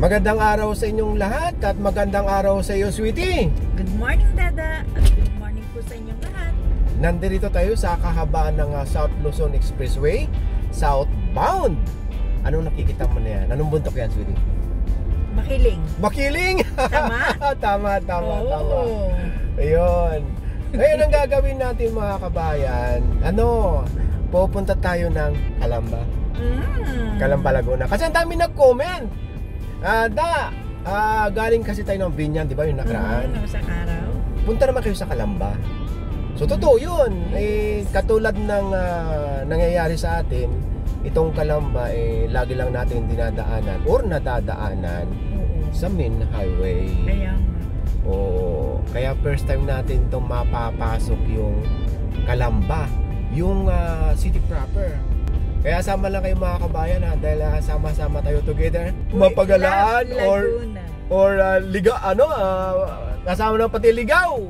Magandang araw sa inyong lahat at magandang araw sa iyo, sweetie. Good morning, Dada. At good morning po sa inyong lahat. Nandito tayo sa kahabaan ng South Luzon Expressway, southbound. Anong nakikita mo na yan? Anong bundok yan, sweetie? Makiling. Makiling! Tama? Tama. Ayun. Ngayon ang gagawin natin, mga kabayan, pupunta tayo ng Calamba. Calamba, Laguna. Kasi ang dami nag-comment. Galing kasi tayo ng Binyan, di ba, yung nakaraan? Sa araw. Punta naman kayo sa Calamba. So, totoo yun. Katulad ng nangyayari sa atin, itong Calamba, lagi lang natin dinadaanan or nadadaanan sa main highway. Kaya first time natin itong mapapasok yung Calamba, yung city proper. Kaya sama lang kayo, mga kabayan, dahil sama-sama tayo together, mapagalaan or kasama na pati ligaw.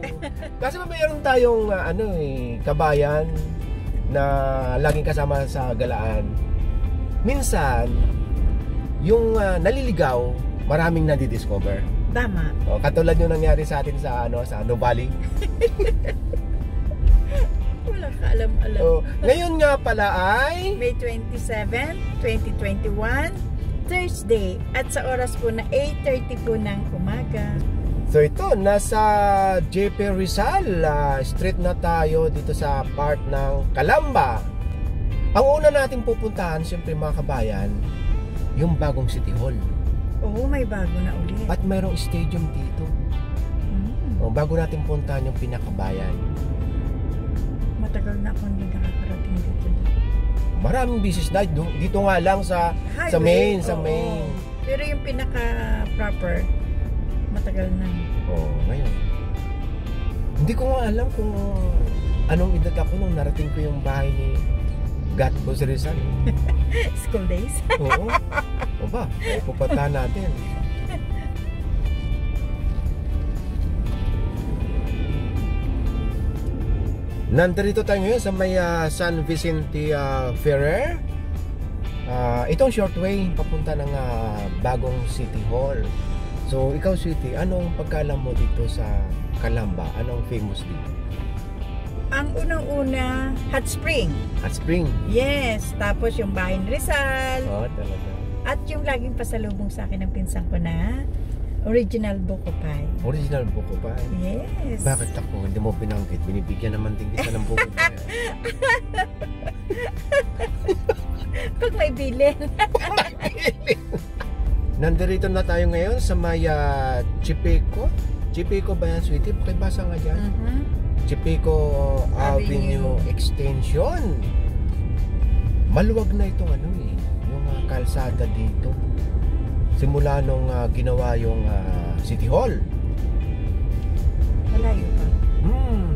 Kasi mayroon tayong kabayan na laging kasama sa galaan. Minsan yung naliligaw, maraming nadidiscover. Tama. Katulad yung nangyari sa atin sa Nuvali. Wala ka alam-alam. Ngayon nga pala ay May 27, 2021, Thursday. At sa oras po na 8:30 po ng umaga. So ito, nasa JP Rizal Street na tayo dito sa part ng Calamba. Ang una natin pupuntahan, siyempre, mga kabayan, yung bagong City Hall. Oo, may bago na ulit. At mayroong stadium dito. Bago natin puntahan yung pinakabayan. Matagal na akong hindi nakakarating dito. Maraming business na dito nga lang sa main. Pero yung pinaka-proper, matagal na. Ngayon. Hindi ko nga alam kung anong edad ako nung narating ko yung bahay ni Gat Boss Rizal. School days? Oo. O ba? Pupuntahan natin. Nandito tayo ngayon sa may San Vicente Ferrer. Itong short way papunta ng bagong City Hall. So ikaw, sweetie, anong pagkaalam mo dito sa Calamba? Anong famous dito? Ang unang-una, Hot Spring. Hot Spring? Yes. Tapos yung bahay ni Rizal. Talaga. At yung laging pasalubong sa akin ng pinsan ko na Original Buko Pie. Original Buko Pie? Yes. Bakit ako? Hindi mo binanggit. Binibigyan naman din kita ng Buko Pie. Pag may bilin. Nandito na tayo ngayon sa may Chipeco. Chipeco ba yan, sweetie? Pakibasa nga dyan. Chipeco Avenue Extension. Maluwag na itong yung kalsada dito. Simula nung ginawa yung City Hall. Malayo pa.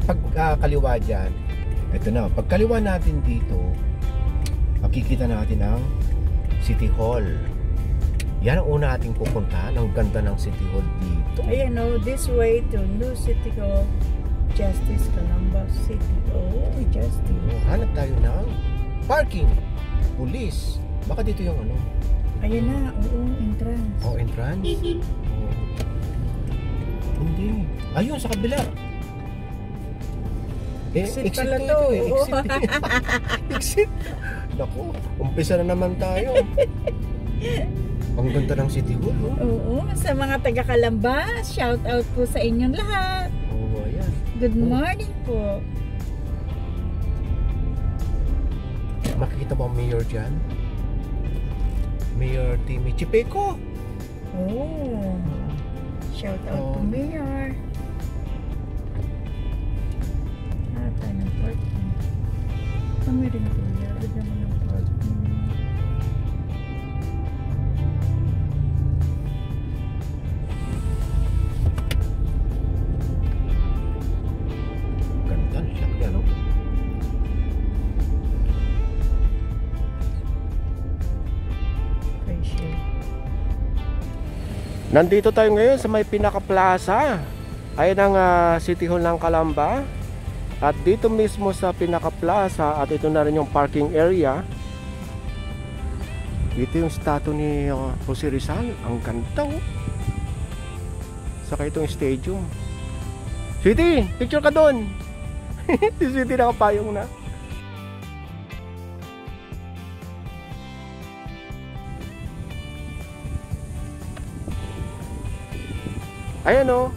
Pagkaliwa dyan, ito na, pagkaliwa natin dito, makikita natin ang City Hall. Yan ang una ating pupuntahan. Ang ganda ng City Hall dito. Ayan this way to New City Hall, Justice, Calamba City. Justice. Hanap tayo ng parking, police. Baka dito yung Ayan na, entrance. Entrance? Hindi. Ayun, sa kabila. Exit pala to. Exit. Naku, umpisa na naman tayo. Ang ganda ng City Hall. Sa mga taga-Calamba, shout out po sa inyong lahat. Ayan. Good morning po. Makikita mo ang mayor dyan? Mayor Timmy Chipeco. Shout out to Mayor. Tayo ng parking. Kami rin po yan. Lagyan mo ng parking. Ganda, laki Nandito tayo ngayon sa may pinaka-plaza. Ayan ang City Hall ng Calamba. At dito mismo sa pinaka-plaza, at ito na rin yung parking area, Ito yung statue ni Jose Rizal. Ang ganda oh. Saka itong stadium. Sweetie, picture ka doon. Si Sweetie nakapayong na. Ayan oh.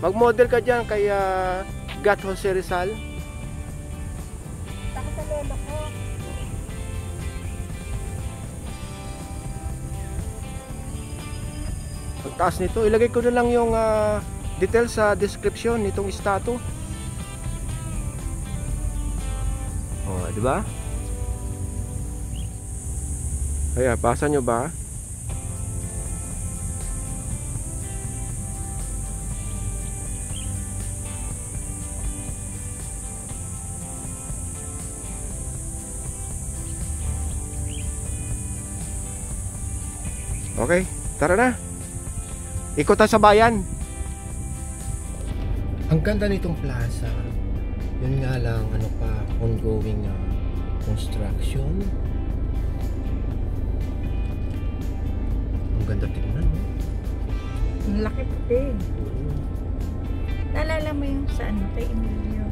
Mag-model ka dyan kay Gat Jose Rizal. Ako sa lolo ko. Ang taas nito. Ilagay ko na lang yung details sa description nitong statue. Oh, di ba? Kaya, pasa nyo ba? Okay, tara na. Ikot tayo sa bayan. Ang ganda nitong plaza. Yun nga lang, ano pa, ongoing construction. Ang ganda tingnan, no? Ang laki pati. Naalala mo yung sa ano, kay Emilio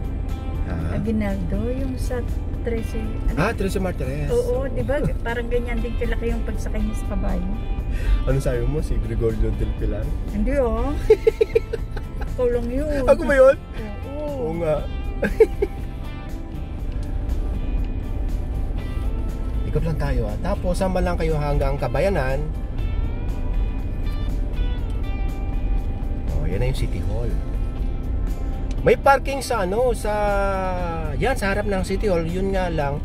Aguinaldo, yung sa 13. Ano? 13 Martires. Oo, di ba? Parang ganyan din kalaki yung pagsakay niya sa kabayo. Ano sabi mo? Si Gregorio del Pilar? Hindi oh. Ikaw lang yun. Ako ba yun? Oo. Oo nga. Ikot lang tayo Tapos sama lang kayo hanggang Kabayanan. Oh, yan na yung City Hall. May parking sa ano, yan sa harap ng City Hall. Yun nga lang,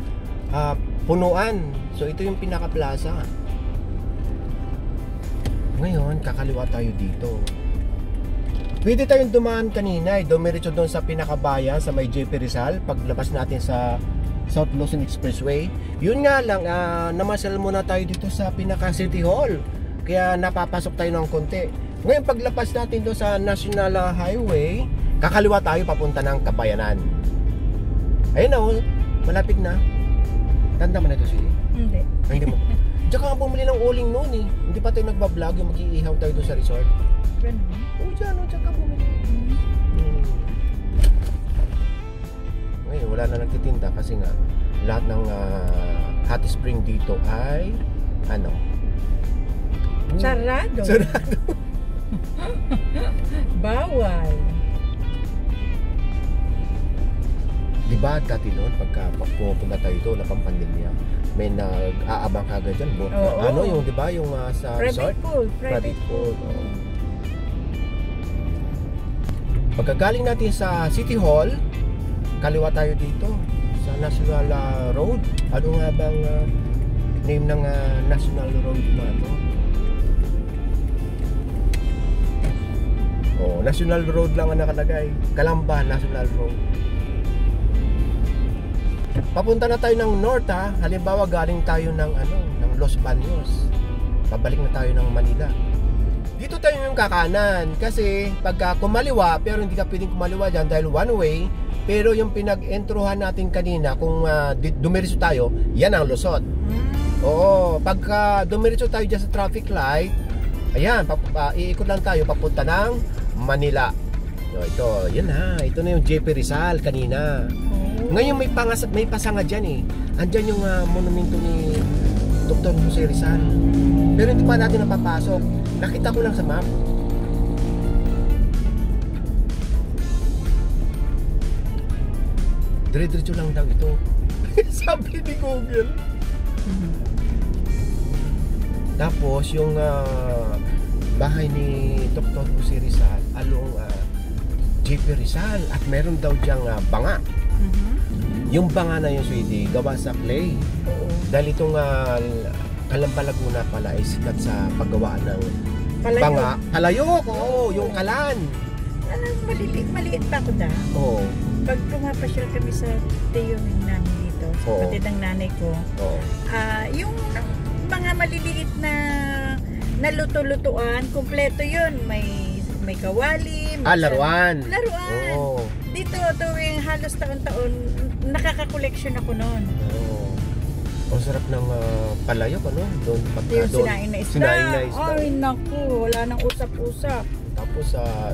punuan. So ito yung pinaka-plaza. Ngayon, kakaliwa tayo dito. Pwede tayong dumaan kanina, dumiretso doon sa pinakabayan sa may JP Rizal, paglabas natin sa South Luzon Expressway. Yun nga lang, namasal muna tayo dito sa pinaka City Hall. Kaya napapasok tayo ng konti. Ngayon, paglabas natin doon sa National Highway, kakaliwa tayo papunta ng Kabayanan. Ayun na, malapit na. Tanda mo na ito, Siri? Hindi. Hindi mo. Diyan ka bumili ng uling noon eh. Hindi pa tayo nagbablog yung mag-iihaw tayo doon sa resort. Ganun. Oo, diyan ka bumili. Ngayon, wala na nagtitinda kasi nga lahat ng hot spring dito ay Sarado. Sarado. Bawal. Diba dati noon pagka pupunta tayo ito na pampandemya, may nag-aabang kagad dyan. Ano yung diba yung sa resort? Private pool. Pagkagaling natin sa City Hall, kaliwa tayo dito sa National Road. Ano nga bang name ng National Road na ito? Oh, National Road lang ang nakalagay. Calamba National Road. Papunta na tayo ng north Halimbawa galing tayo ng ng Los Baños. Pabalik na tayo ng Manila. Dito tayo yung kakanan kasi pagka kumaliwa, pero hindi ka pwedeng kumaliwa diyan dahil one way, pero yung pinag-entrohan natin kanina kung dumiretso tayo, yan ang Luzon. Oo, pagka dumiretso tayo diyan sa traffic light, ayan, iikot lang tayo papunta ng Manila. So, ito, yan ito na yung JP Rizal kanina. Ngayon may pasanga dyan eh. Andyan yung monumento ni Dr. Jose Rizal. Pero hindi pa natin napapasok. Nakita ko lang sa map. Dire-diretso lang daw ito. Sabi ni Google. Tapos yung bahay ni Dr. Jose Rizal along JP Rizal at meron daw diyang banga. Yung banga na yun, sweetie, gawa sa clay. Dahil itong Calamba Laguna pala ay sikat sa paggawaan ng banga. Palayok, oo, yung kalan. Maliit pa ako Oo. Pag pumapasyal kami sa tiyo namin dito, sa kapatid ng nanay ko, yung mga maliliit na luto-lutuan, kompleto yun. May kawali, may laruan. Oo. Dito, tuwing halos taon-taon, nakaka-collection ako noon. Ang sarap ng palayok, ano? Doon pagka Yung doon. sinaing na isda. Sinaing na isda. Ay, naku, wala nang usap-usap. Tapos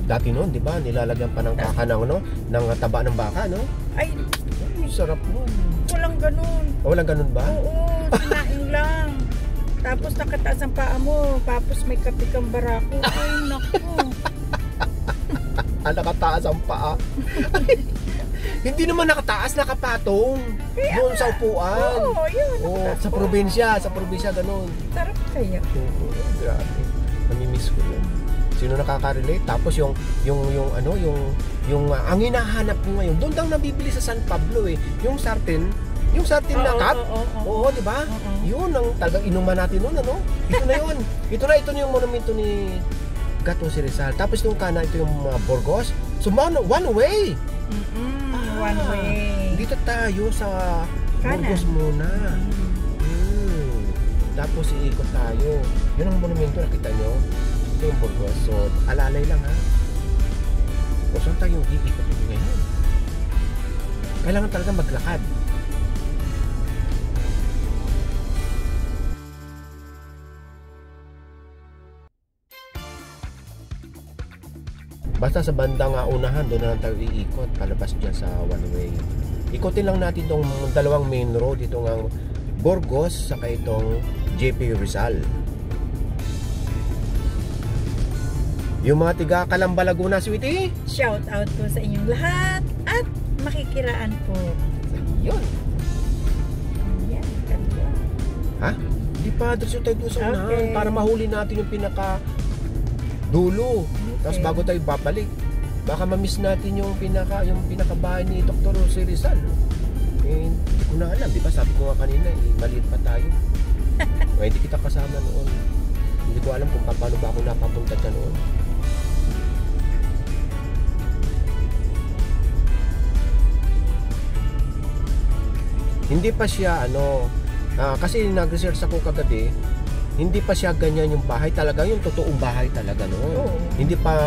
dati noon, 'di ba? Nilalagyan pa ng kakanang ng taba ng baka, no? Ay, sarap noon. walang ganun. Walang ganun ba? Oo, sinaing lang. Tapos nakataas ang paa mo, tapos may kape kang barako. Ay, naku. Nakataas ang paa. Hindi naman nakataas, nakapatong. Doon sa upuan. Oo, yun. Sa probinsya, ganun. Sarap kaya. Oo, grabe. Namimiss ko yun. Sino nakaka-relate? Tapos yung ang hinahanap ko ngayon, doon daw nabibili sa San Pablo eh. Yung sartén na cup. Oo, di ba? Yun ang talagang inuman natin noon, ano? Ito na yun. Ito na yung monumento ni Gatong si Rizal. Tapos yung kanan, ito yung Burgos. So, one way. One way. Dito tayo sa Burgos muna. Tapos iikot tayo. Yun ang monumento, nakita nyo? Ito yung Burgos. So, alalay lang ha. O saan tayo iikot ngayon? Kailangan talaga maglakad. Basta sa bandang unahan, doon na lang tayo iikot palabas dyan sa one way. Ikotin lang natin itong dalawang main road, itong ang Burgos saka itong JP Rizal. Yung mga tiga Calamba, Laguna, sweetie, shout out po sa inyong lahat at makikiraan po. Yun. Yan, ganda. Ha? Hindi pa, diretso tayo doon sa unahan para mahuli natin yung pinaka dulo. Tapos bago tayo babalik, baka ma-miss natin yung pinakabahay ni Dr. Jose Rizal. Eh, hindi ko na alam, di ba? Sabi ko nga kanina, maliit pa tayo. Hindi kita kasama noon. Hindi ko alam kung paano ba ako napapunta dyan noon. Hindi pa siya, kasi nag-research ako kagabi, hindi pa siya ganyan yung bahay talaga, yung totoong bahay talaga noon. Hindi pa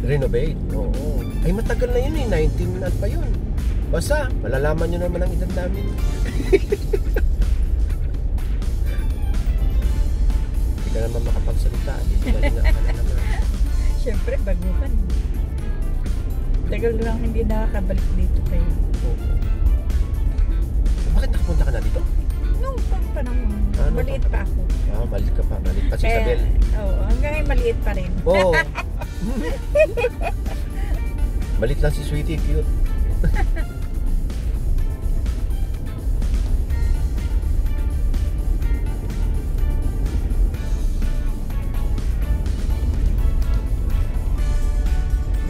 renovate. Oo. Ay matagal na yun 19 at pa yun. Basta malalaman nyo naman ang edad namin. Hindi ka naman makapagsalita. Siyempre baguhan. Tagal lang hindi nakakabalik dito kayo. Oo. Bakit nakapunta ka na dito? Nung panahon, maliit pa ako. Maliit ka pa. Maliit pa si Isabel. Oo, hanggang ngayon maliit pa rin. Oo. Maliit lang si Sweetie, cute.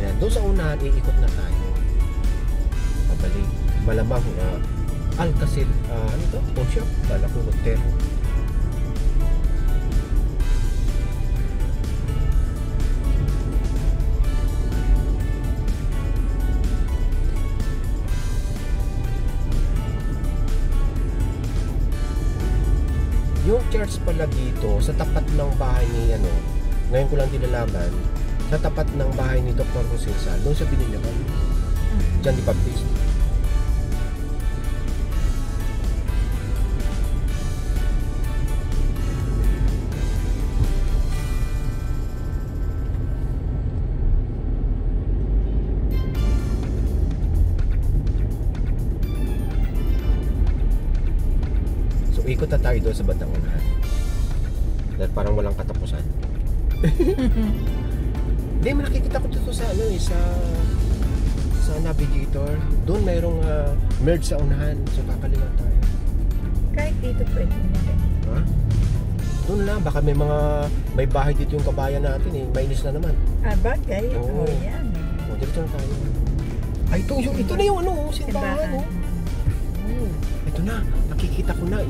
Ayan, doon sa unahan, iikot na tayo. Pabalik. Malamang Alcacil, ano to? Pawn shop? Bala ko hotel. Yung church pala dito, sa tapat ng bahay ni, ngayon ko lang dinalaman, sa tapat ng bahay ni Dr. Jose Rizal, doon sa Binilyagan. Diyan di Baptist. Ikot na tayo doon sa bandang unahan. Dahil parang walang katapusan. Hindi, makikita ko dito sa sa navigator. Doon mayroong merge sa unahan. So kakaliwa tayo. Kahit dito pwede na rin. Ha? Doon lang, baka may bahay dito yung kabayan natin eh. Mainis na naman. Bagay. Oo. Yan. Dito na tayo. Ay, ito na yung simbahan. Ito na, nakikita ko na.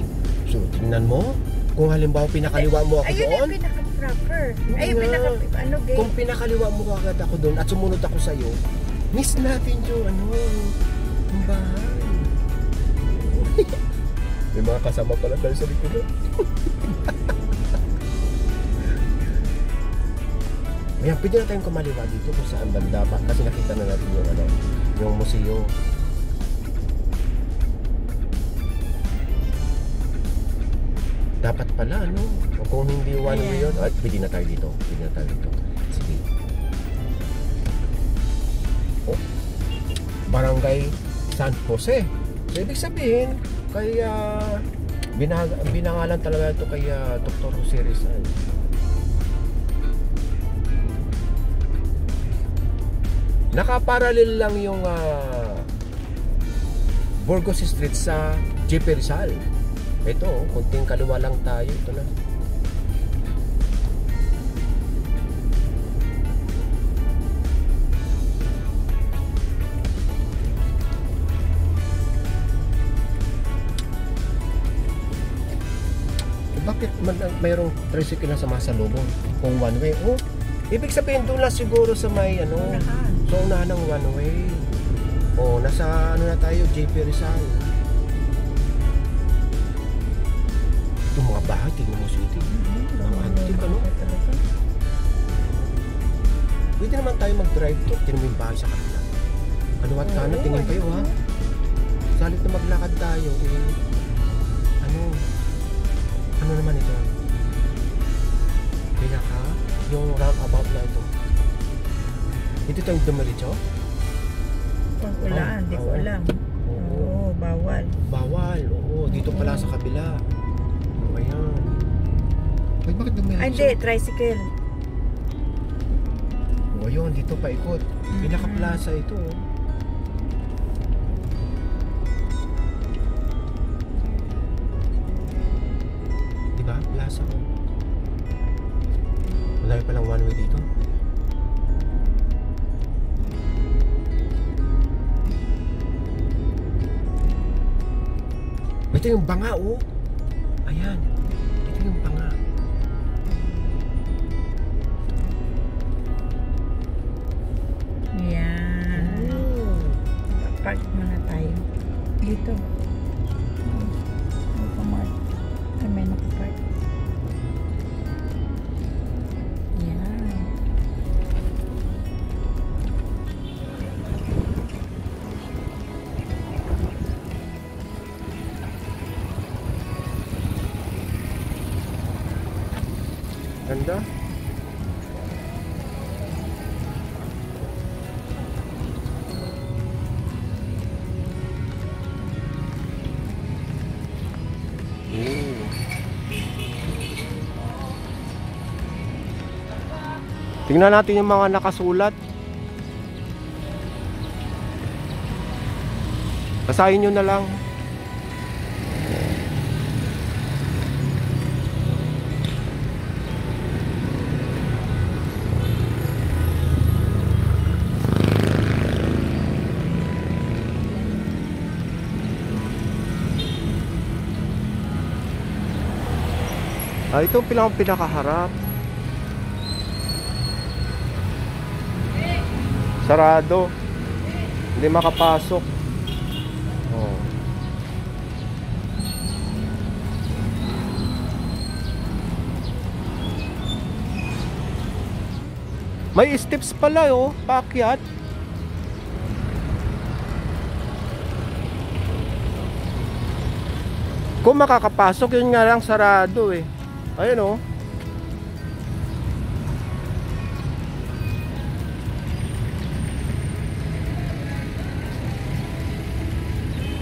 So, tingnan mo. Kung halimbawa pinakaliwa mo ako doon. Ayun yung pinaka-proper. Ayun gate. Kung pinakaliwa mo agad ako doon at sumunod ako sa'yo, miss natin yung yung bahay. May mga kasama pala tayo sa likod. Kaya pwede na tayong kumaliwa dito kung saan banda pa. Kasi nakita na natin yung museo. Dapat pala, no? O kung hindi one way yun, at pwede na tayo dito. Pwede na tayo dito. Sige. Oh. Barangay San Jose. So, ibig sabihin, kaya binangalan talaga ito kay Dr. Jose Rizal. Nakaparallel lang yung Burgos Street sa JP Rizal. Ito, kunting kaliwa lang tayo. Ito na. Bakit mayroong tricycle na sumasalubong kung one way? Oh, ibig sabihin doon lang siguro sa may ano, so unahan ng one way. Oh, nasa ano na tayo, JP Rizal. Itong mga bahay, tingnan mo sweetie. Mga antik, ano? Pwede naman tayo mag-drive to. Tingnan mo yung bahay sa kanila. Ano at kanan, tingin kayo ha. Salit na maglakad tayo, eh. Ano naman ito? Pinaka, yung roundabout na ito. Ito tayong dumiretso? Pag ulaan, di ko alam. Oo, bawal. Bawal, oo. Dito pala sa kabila. Ayan. Ay, bakit dumiretso? Ay, hindi, tricycle. O, yun, dito pa ikot. Pinaka-plaza ito. Diba? Plaza. Wala palang one way dito. Ito yung banga, oh. Ayan. Ito yung banga. Yan. Park muna tayo. Dito. Kami nakapark. Yan. Ganda. Tingnan natin yung mga nakasulat. Basahin nyo na lang. Ito ang pinakaharap. Sarado. Hindi makapasok. Oh. May steps pala, oh, paakyat. Kung makakapasok, yun nga lang sarado eh. Ayun, oh.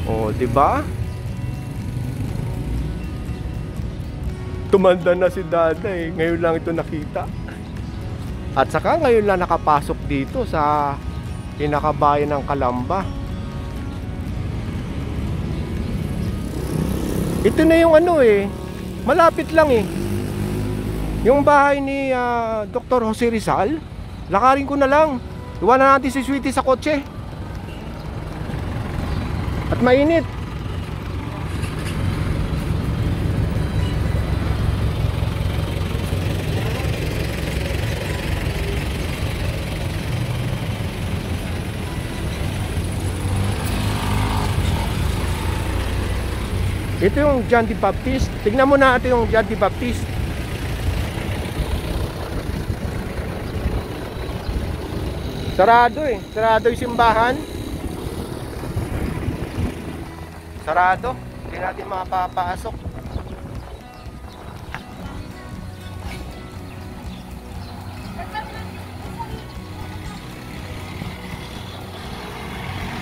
Oh, di ba? Tumanda na si Dada eh. Ngayon lang ito nakita. At saka ngayon lang nakapasok dito sa pinakabayan ng Calamba. Ito na yung ano eh. Malapit lang eh. Yung bahay ni Dr. Jose Rizal. Lakarin ko na lang. Iwanan natin si Sweetie sa kotse. At mainit. Ito yung John D. Baptist. Tignan mo natin yung John D. Baptist. Sarado eh. Sarado yung simbahan. Sarado. Hindi natin mapapasok.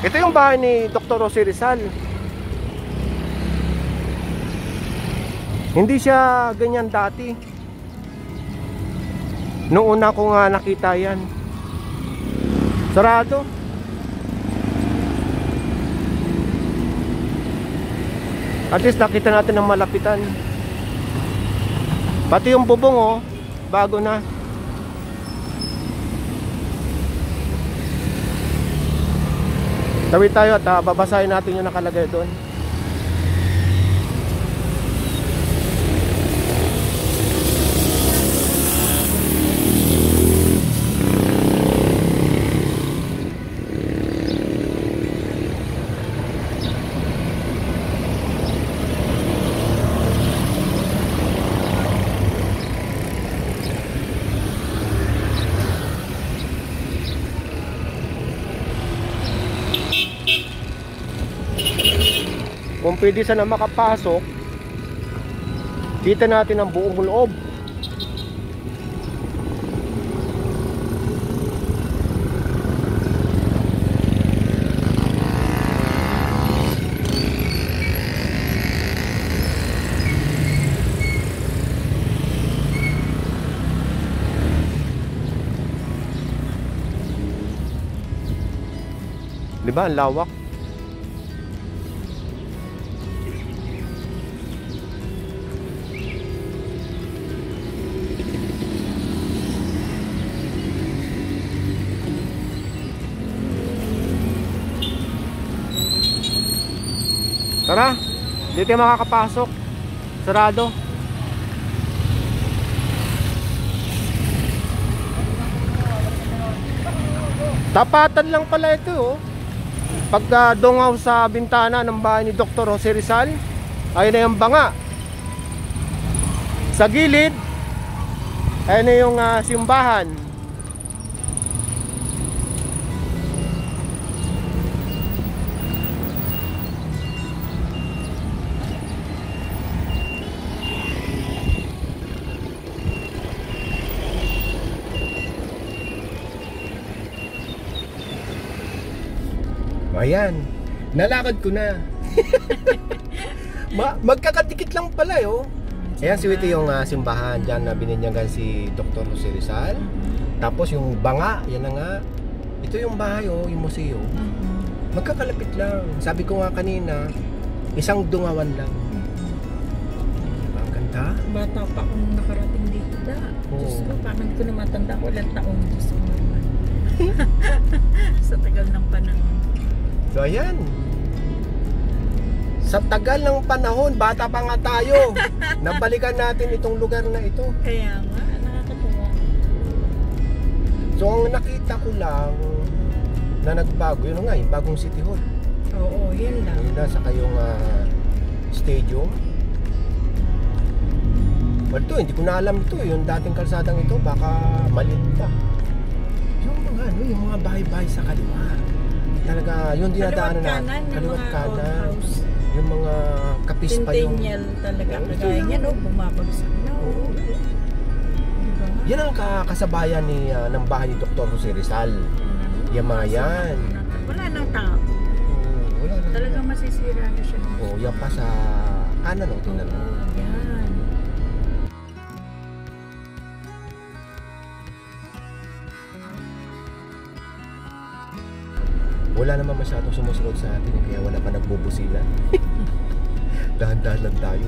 Ito yung bahay ni Dr. Jose Rizal. Hindi siya ganyan dati. Noong una ko nga nakita yan. Sarado. At least nakita natin ng malapitan. Pati yung bubong oh, bago na. Tawid tayo at babasahin natin yung nakalagay doon. Kung pwede sana makapasok, kita natin ang buong loob. Diba ang lawak? Tara, dito tayo makakapasok. Sarado. Tapatan lang pala ito oh. Pagka dungaw sa bintana ng bahay ni Dr. Jose Rizal, ayun na yung banga. Sa gilid, ayun na yung simbahan. Ayan, nalakad ko na. Magkakadikit lang pala eh oh. Ayan, sweetie yung simbahan dyan na bininyagan si Dr. Jose Rizal. Tapos yung banga, yan na nga. Ito yung bahay oh, yung museo. Magkakalapit lang. Sabi ko nga kanina, isang dungawan lang. Ang ganda. Bata pa akong nakarating dito da. Diyos ko, parang ko na matanda ko ilang taong. Diyos ko naman. Sa tagal ng panahon. So ayan, sa tagal ng panahon, bata pa nga tayo, nabalikan natin itong lugar na ito. Kaya nga, nakakatuwa. So ang nakita ko lang na nagbago, yun nga, yung bagong City Hall. Oo, yun lang. Yun na, saka yung stadium. Well, ito, hindi ko na alam ito, yung dating kalsadang ito, baka maliit pa. Yung mga bahay-bahay sa kaliwa. Talaga, yung dinadaanan na kaliwat kanan, yung mga kapis pa yung Centennial talaga, kagaya niya no, bumabagsak na diba? Yan ang kasabayan ng bahay ni Dr. Jose Rizal. Yung mga yan wala nang tao, wala na talaga masisira na siya. Yan pa sa kanan o, tingnan mo. Yan. Wala naman masyadong sumusunod sa atin kaya wala pa nagbubusila. Dahan-dahan lang tayo.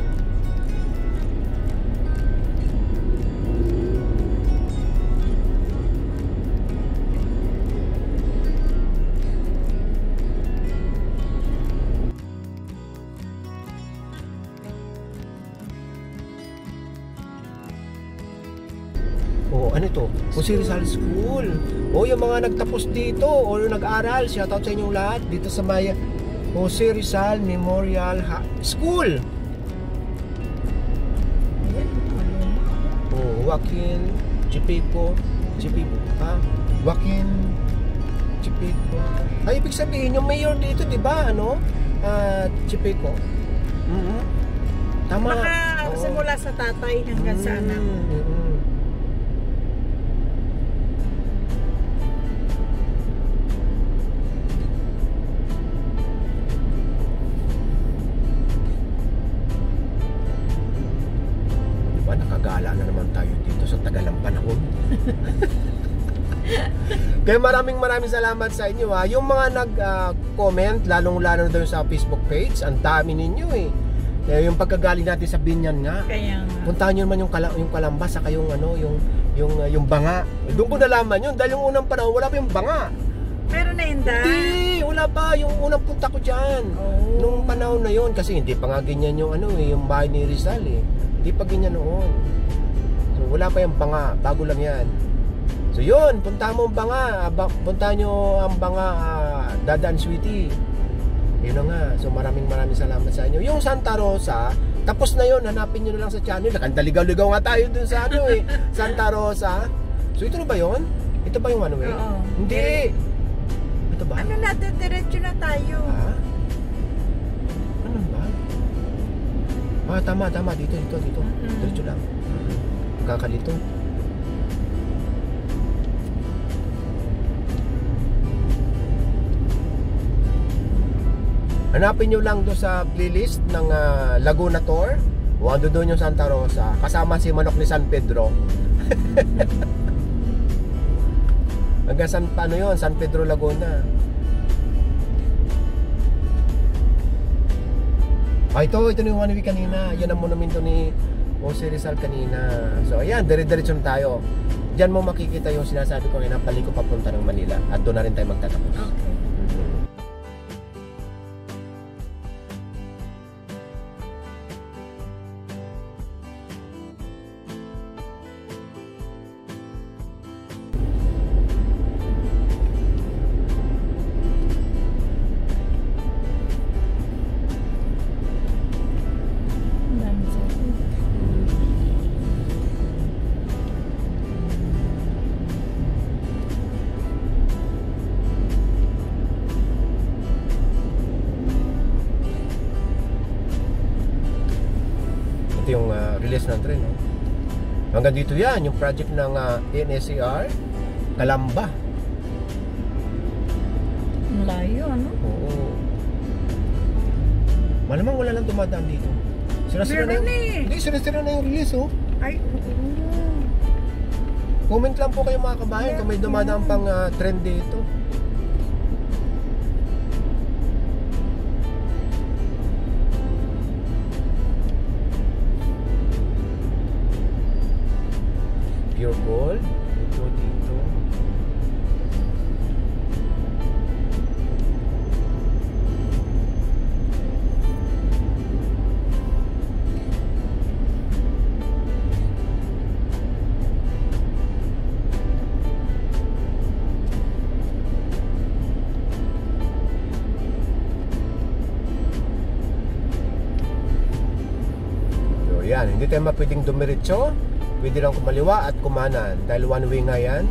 Oh, ano ito? Jose Rizal School. Oh, yung mga nagtapos dito o yung nag-aral, shoutout sa inyong lahat dito sa Maya Jose Rizal Memorial School. Oh, Joaquin Chipico. Joaquin Chipico. Ay, ibig sabihin yung mayor dito, di ba? Ano? Chipico. Tama. Baka simula sa tatay hanggang sa anak. Kaya maraming salamat sa inyo ha. Yung mga nag-comment, lalong-lalo doon sa Facebook page, ang dami ninyo eh. Yung pagkagaling natin sa Binyan nga. Kaya nga. Puntahan nyo naman yung Kalamba, saka yung yung Banga. Doon ko nalaman yun dahil yung unang panahon wala pa yung Banga. Pero na yun da? Hindi, wala pa. Yung unang punta ko dyan. Nung panahon na yun, kasi hindi pa nga ganyan yung yung bahay ni Rizal eh. Hindi pa ganyan noon. So wala pa yung Banga, bago lang yan. So yun, punta mo ang Banga. Punta nyo ang Banga, Dadaan Sweetie. Yun na nga. So maraming salamat sa inyo. Yung Santa Rosa, tapos na yun, hanapin nyo na lang sa channel. Nakandaligaw-ligaw nga tayo dun sa eh. Santa Rosa. So ito na ba yun? Ito ba yung eh? Oo. Hindi. Ito ba? Ano na, diretso na tayo. Ha? Ano ba? Tama. Dito. Diretso lang. Kakalito. Hanapin nyo lang doon sa playlist ng Laguna Tour. Wando doon yung Santa Rosa. Kasama si Manok ni San Pedro. Hanggang San Pedro, Laguna. Ito na yung one week kanina. Yan ang monumento ni Jose Rizal kanina. So ayan, dire-diretso na tayo. Diyan mo makikita yung sinasabi ko ngayon, paliko papunta ng Manila. At doon na rin tayo magtatapos. Okay. Yung release ng tren, no? Hanggang dito yan, yung project ng NSCR Kalamba. Malayo, ano? Oo. Malamang wala lang dumadaan dito. Sira-sira na yung, hindi, sira-sira na yung release, oh. Ay, Comment lang po kayo mga kabayan kung may dumadaan pang trend dito. Pure gold. Dito. So yan, hindi tayo mapwedeng dumiretso. Pwede lang kumaliwa at kumanan dahil one way nga yan.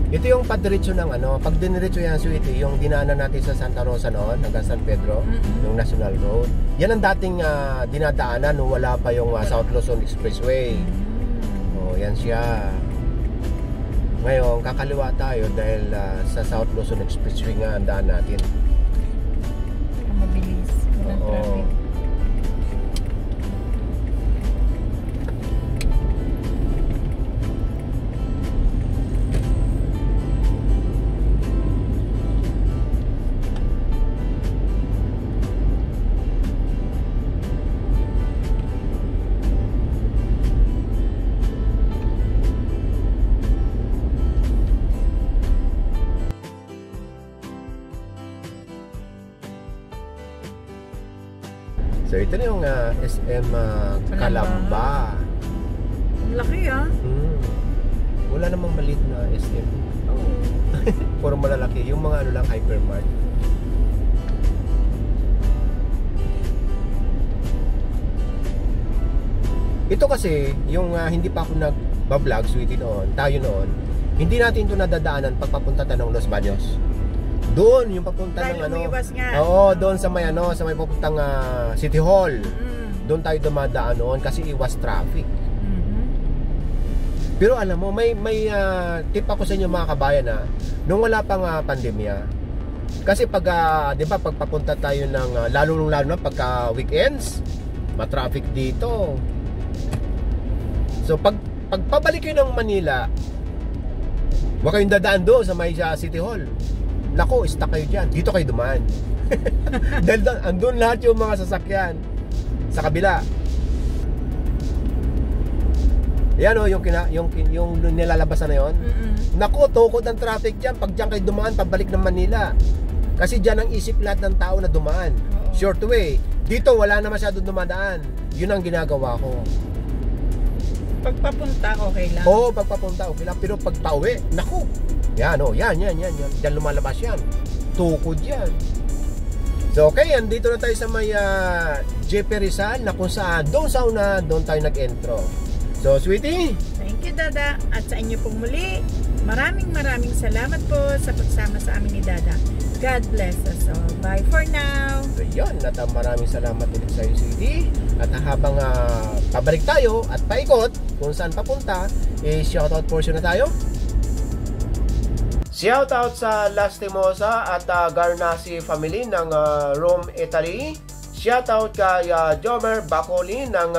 Ito yung padiretso ng pag diniretso yan, Sweetie, yung dinaanan natin sa Santa Rosa noon hanggang San Pedro, yung National Road. Yan ang dating dinadaanan nung wala pa yung South Luzon Expressway. Yan siya. Ngayon, kakaliwa tayo dahil sa South Luzon Expressway nga ang daan natin. Mabilis. Walang traffic. So ito na yung SM Kalamba. Laki Wala namang maliit na SM. Puro malalaki. Yung mga lang, hypermart. Ito kasi, yung hindi pa ako nag-vlog, Sweetie noon, tayo noon, hindi natin ito nadadaanan pag papunta tayo ng Los Baños. Doon, yung papunta dahil ng umiwas nga. Oo, doon sa may papuntang City Hall. Doon tayo dumadaan noon kasi iwas traffic. Pero alam mo, may tip ako sa inyo mga kabayan nung wala pang pandemya. Kasi pag 'di ba pag papunta tayo ng lalo na pagka weekends, ma-traffic dito. So pag pabalik kayo ng Manila, huwag kayong dadaan doon sa may City Hall. Nako, stuck kayo dyan. Dito kayo dumaan. Dahil andun lahat yung mga sasakyan sa kabila. Yan o, yung nilalabasan na yun. Nako, tukod ang traffic dyan. Pag dyan kayo dumaan, pabalik ng Manila. Kasi dyan ang isip lahat ng tao na dumaan. Short way. Dito, wala na masyadong dumadaan. Yun ang ginagawa ko. Pagpapunta, okay lang? Oo, pagpapunta, okay lang. Pero pag pauwi, naku. Yan. Diyan lumalabas yan. Tukod yan. So, okay. Andito na tayo sa may JP Rizal na kung saan doon sa una, doon tayo nag-intro. So, sweetie. Thank you, Dada. At sa inyo pong muli, maraming salamat po sa pagsama sa amin ni Dada. God bless us all. Bye for now. So, yun. At maraming salamat ulit sa iyo, sweetie. At habang pabalik tayo at paikot kung saan papunta, shoutout portion na tayo. Shoutout sa Lastimosa at Garnasi family ng Rome, Italy. Shoutout kay Jomer Bacoli ng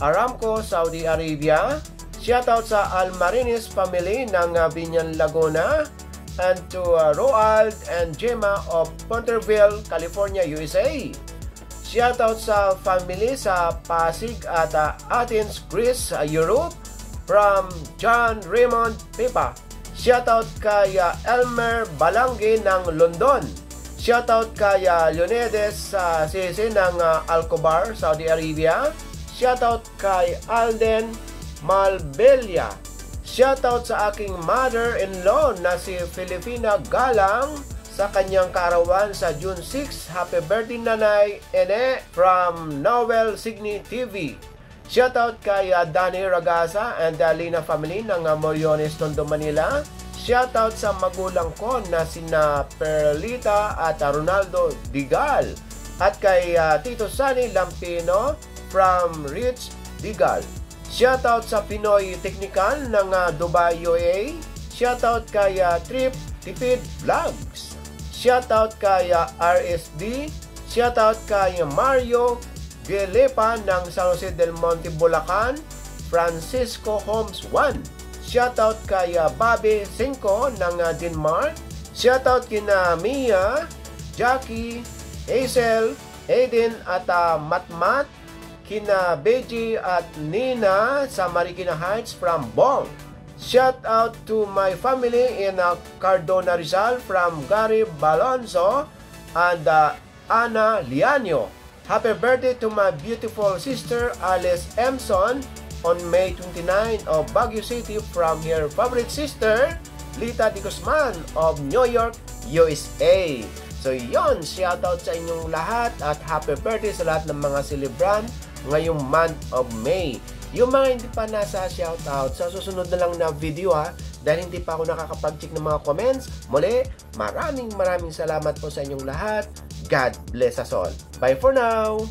Aramco, Saudi Arabia. Shoutout sa Almarines family ng Binyan, Laguna. And to Roald and Gemma of Ponterville, California, USA. Shoutout sa family sa Pasig at Athens, Greece, Europe. From John Raymond Pipa. Shoutout kay Elmer Balanggi ng London. Shoutout kay Leonides Sisi ng Alcobar, Saudi Arabia. Shoutout kay Alden Malbelia. Shoutout sa aking mother-in-law na si Filipina Galang sa kanyang kaarawan sa June 6. Happy birthday, Nanay Ene from Noel Signi TV. Shoutout kay Danny Ragasa and Lina family ng Moriones, Tondo, Manila. Shoutout sa magulang ko na sina Perlita at Ronaldo Digal. At kay Tito Sunny Lampino from Rich Digal. Shoutout sa Pinoy Technical ng Dubai, UAE. Shoutout kay Trip Tipid Vlogs. Shoutout kay RSD. Shoutout kay Mario Gelepa ng San Jose del Monte, Bulacan. Francisco Holmes 1. Shoutout kay Bobby 5 ng Denmark. Shoutout kina Mia, Jackie, Hazel, Aiden at Matmat. Kina Beji at Nina sa Marikina Heights from Bong. Shout out to my family in Cardona, Rizal from Gary Balonzo and Ana Lianio. Happy birthday to my beautiful sister Alice Emson on May 29 of Baguio City from her favorite sister Lita Di Guzman of New York, USA. So yon, shout out sa inyong lahat at happy birthday sa lahat ng mga celebrant ngayong month of May. Yung mga hindi pa nasa shoutout, sa susunod na lang na video dahil hindi pa ako nakakapag-check ng mga comments. Muli, maraming salamat po sa inyong lahat. God bless us all. Bye for now!